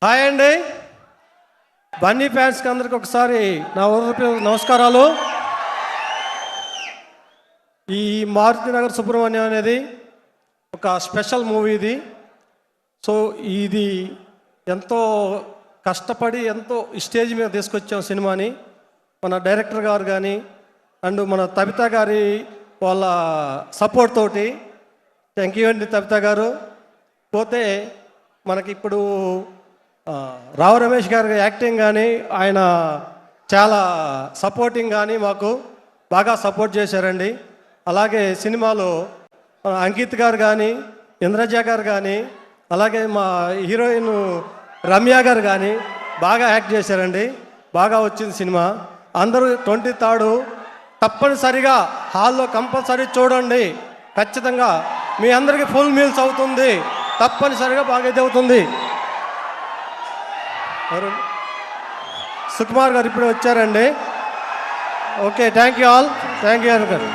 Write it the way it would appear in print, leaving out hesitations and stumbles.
Hi అండి, బన్నీ ఫ్యాన్స్కి అందరికి ఒకసారి నా నమస్కారాలు. ఈ మారుతినగర్ సుబ్రహ్మణ్యం అనేది ఒక స్పెషల్ మూవీ ఇది. సో ఇది ఎంతో కష్టపడి ఎంతో స్టేజ్ మీద తీసుకొచ్చాం సినిమాని. మన డైరెక్టర్ గారు కానీ అండ్ మన తబిత గారి వాళ్ళ సపోర్ట్ తోటి. థ్యాంక్ యూ అండి తబిత గారు. పోతే మనకి ఇప్పుడు రావు రమేష్ గారి యాక్టింగ్ కానీ ఆయన చాలా సపోర్టింగ్ కానీ మాకు బాగా సపోర్ట్ చేశారండి. అలాగే సినిమాలో అంకిత్ గారు కానీ ఇంద్రజ గారు కానీ అలాగే మా హీరోయిన్ రమ్య గారు కానీ బాగా యాక్ట్ చేశారండి. బాగా వచ్చింది సినిమా. అందరూ 23rd తప్పనిసరిగా హాల్లో కంపల్సరీ చూడండి. ఖచ్చితంగా మీ అందరికీ ఫుల్ మీల్స్ అవుతుంది. తప్పనిసరిగా బాగా ఇది అవుతుంది. సుకుమార్ గారు ఇప్పుడే వచ్చారండి. Okay, thank you all. Thank you గారు.